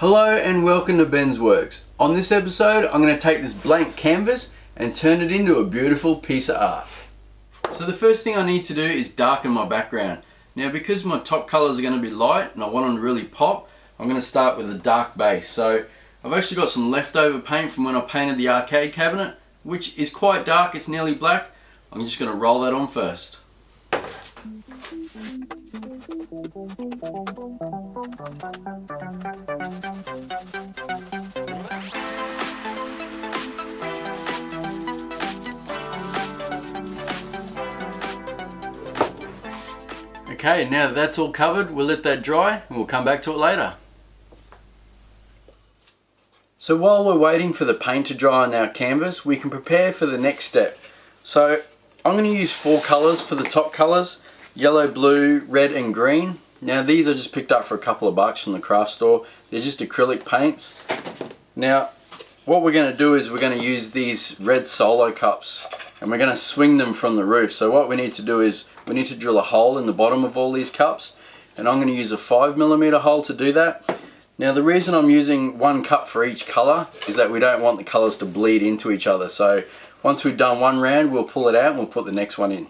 Hello and welcome to Ben's Works. On this episode I'm going to take this blank canvas and turn it into a beautiful piece of art. So the first thing I need to do is darken my background. Now because my top colours are going to be light and I want them to really pop, I'm going to start with a dark base. So I've actually got some leftover paint from when I painted the arcade cabinet, which is quite dark, it's nearly black. I'm just going to roll that on first. Okay, now that that's all covered, we'll let that dry and we'll come back to it later. So while we're waiting for the paint to dry on our canvas, we can prepare for the next step. So I'm going to use 4 colours for the top colours: yellow, blue, red and green. Now these I just picked up for a couple of bucks from the craft store. They're just acrylic paints. Now what we're going to do is we're going to use these red solo cups and we're going to swing them from the roof. So what we need to do is we need to drill a hole in the bottom of all these cups, and I'm going to use a 5mm hole to do that. Now the reason I'm using 1 cup for each colour is that we don't want the colours to bleed into each other. So once we've done one round, we'll pull it out and we'll put the next one in.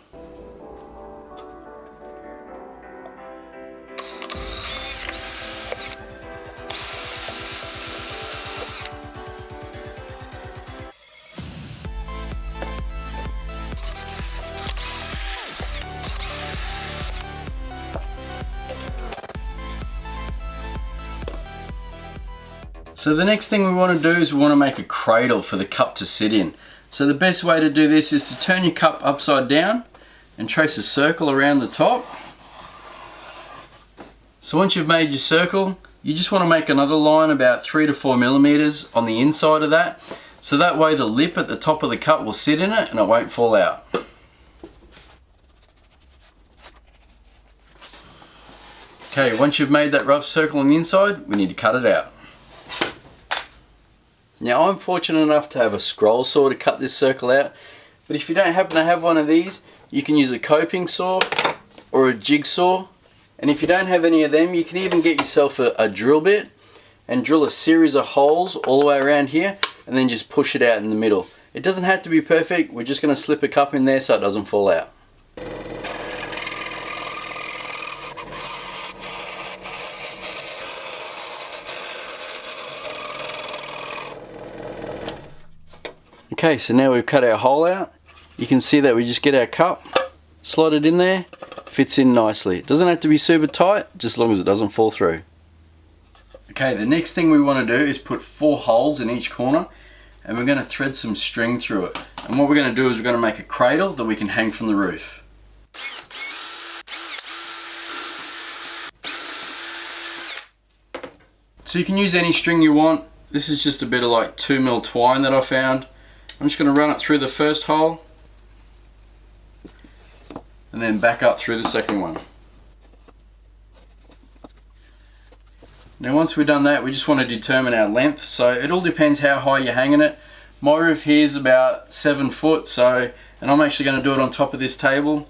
So the next thing we want to do is we want to make a cradle for the cup to sit in. So the best way to do this is to turn your cup upside down and trace a circle around the top. So once you've made your circle, you just want to make another line about 3 to 4mm on the inside of that. So that way the lip at the top of the cup will sit in it and it won't fall out. Okay, once you've made that rough circle on the inside, we need to cut it out. Now I'm fortunate enough to have a scroll saw to cut this circle out, but if you don't happen to have one of these, you can use a coping saw or a jigsaw, and if you don't have any of them, you can even get yourself a drill bit and drill a series of holes all the way around here and then just push it out in the middle. It doesn't have to be perfect, we're just going to slip a cup in there so it doesn't fall out. Okay, so now we've cut our hole out. You can see that we just get our cup, slide it in there, fits in nicely. It doesn't have to be super tight, just as long as it doesn't fall through. Okay, the next thing we want to do is put 4 holes in each corner, and we're going to thread some string through it. And what we're going to do is we're going to make a cradle that we can hang from the roof. So you can use any string you want. This is just a bit of like 2mm twine that I found. I'm just going to run it through the first hole and then back up through the second one. Now once we've done that, we just want to determine our length. So it all depends how high you're hanging it. My roof here is about 7 foot, and I'm actually going to do it on top of this table.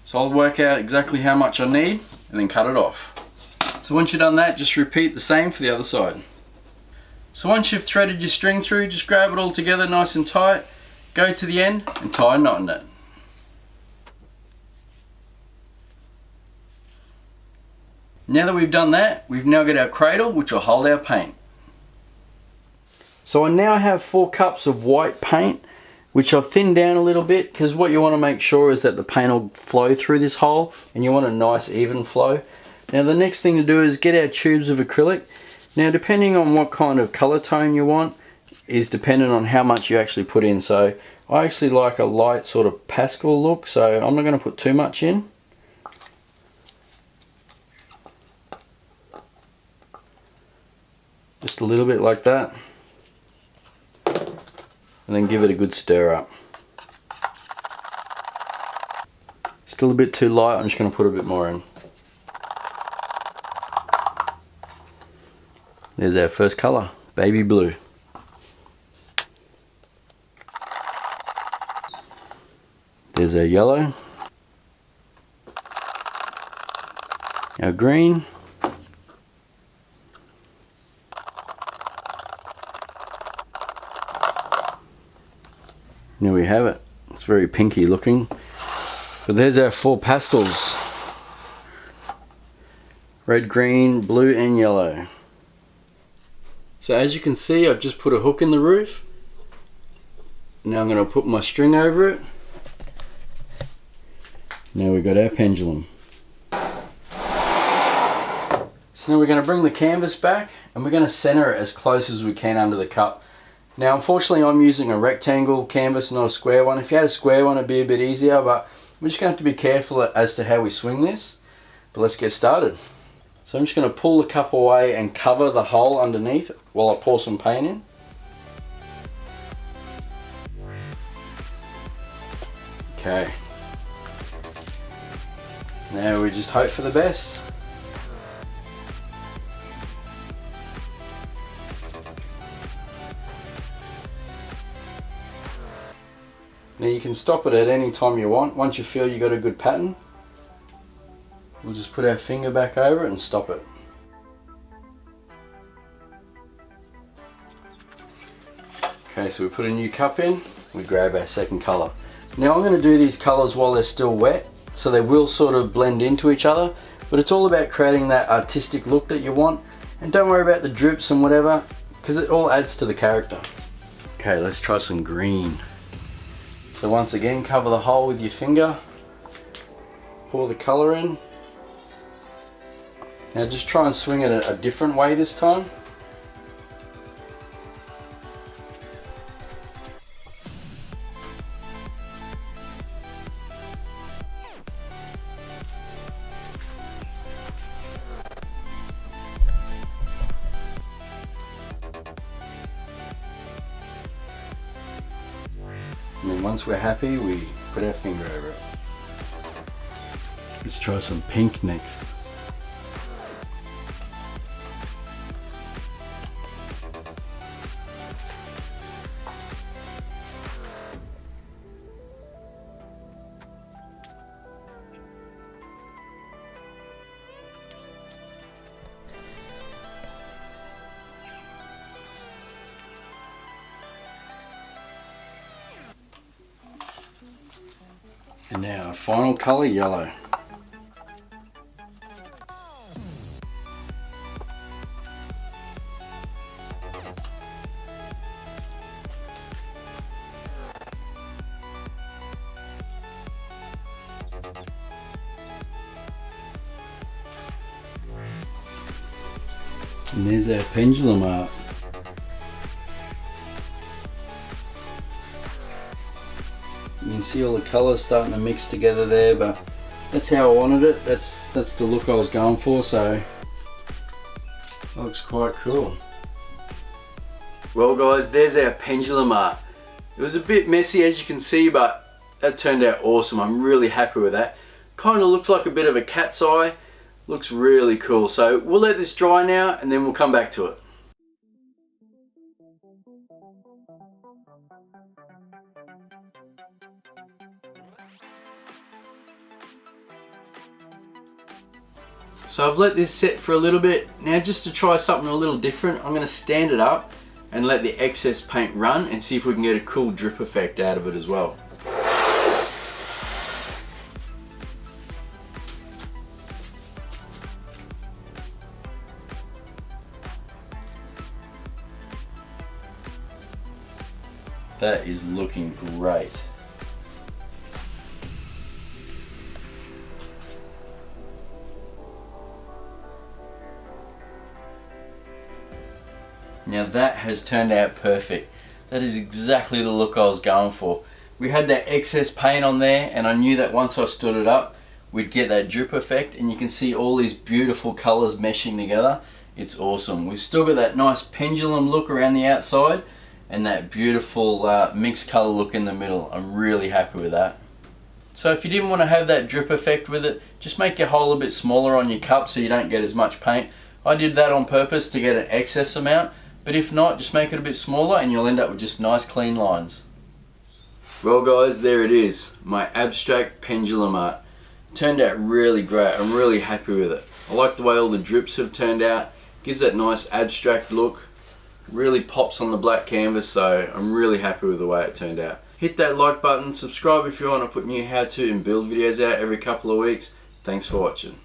So I'll work out exactly how much I need and then cut it off. So once you've done that, just repeat the same for the other side. So once you've threaded your string through, just grab it all together nice and tight, go to the end and tie a knot in it. Now that we've done that, we've now got our cradle which will hold our paint. So I now have 4 cups of white paint which I've thinned down a little bit, because what you want to make sure is that the paint will flow through this hole and you want a nice even flow. Now the next thing to do is get our tubes of acrylic. Now depending on what kind of colour tone you want is dependent on how much you actually put in. So I actually like a light sort of pastel look, so I'm not going to put too much in. Just a little bit like that. And then give it a good stir up. Still a bit too light, I'm just going to put a bit more in. There's our first colour, baby blue. There's our yellow. Our green. There we have it. It's very pinky looking. But there's our 4 pastels. Red, green, blue and yellow. So as you can see, I've just put a hook in the roof. Now I'm going to put my string over it. Now we've got our pendulum. So now we're going to bring the canvas back and we're going to center it as close as we can under the cup. Now unfortunately I'm using a rectangle canvas, not a square one. If you had a square one it'd be a bit easier, but we're just going to have to be careful as to how we swing this. But let's get started. So I'm just going to pull the cup away and cover the hole underneath while I pour some paint in. Okay. Now we just hope for the best. Now you can stop it at any time you want. Once you feel you got a good pattern, we'll just put our finger back over it and stop it. Okay, so we put a new cup in, we grab our second colour. Now I'm going to do these colours while they're still wet, so they will sort of blend into each other, but it's all about creating that artistic look that you want, and don't worry about the drips and whatever, because it all adds to the character. Okay, let's try some green. So once again, cover the hole with your finger, pour the colour in. Now just try and swing it a different way this time. And then once we're happy, we put our finger over it. Let's try some pink next. And now our final colour, yellow. And there's our pendulum art. You can see all the colours starting to mix together there, but that's how I wanted it. That's the look I was going for, so it looks quite cool. Well guys, there's our pendulum art. It was a bit messy as you can see, but that turned out awesome. I'm really happy with that. Kind of looks like a bit of a cat's eye. Looks really cool. So we'll let this dry now and then we'll come back to it. So I've let this sit for a little bit. Now just to try something a little different, I'm going to stand it up and let the excess paint run and see if we can get a cool drip effect out of it as well. That is looking great. Now that has turned out perfect. That is exactly the look I was going for. We had that excess paint on there and I knew that once I stood it up we'd get that drip effect, and you can see all these beautiful colours meshing together. It's awesome. We've still got that nice pendulum look around the outside and that beautiful mixed colour look in the middle. I'm really happy with that. So if you didn't want to have that drip effect with it, just make your hole a bit smaller on your cup so you don't get as much paint. I did that on purpose to get an excess amount, but if not, just make it a bit smaller and you'll end up with just nice clean lines. Well guys, there it is, my abstract pendulum art. Turned out really great. I'm really happy with it. I like the way all the drips have turned out. Gives that nice abstract look. Really pops on the black canvas, so I'm really happy with the way it turned out. Hit that like button, subscribe if you want to put new how to and build videos out every couple of weeks. Thanks for watching.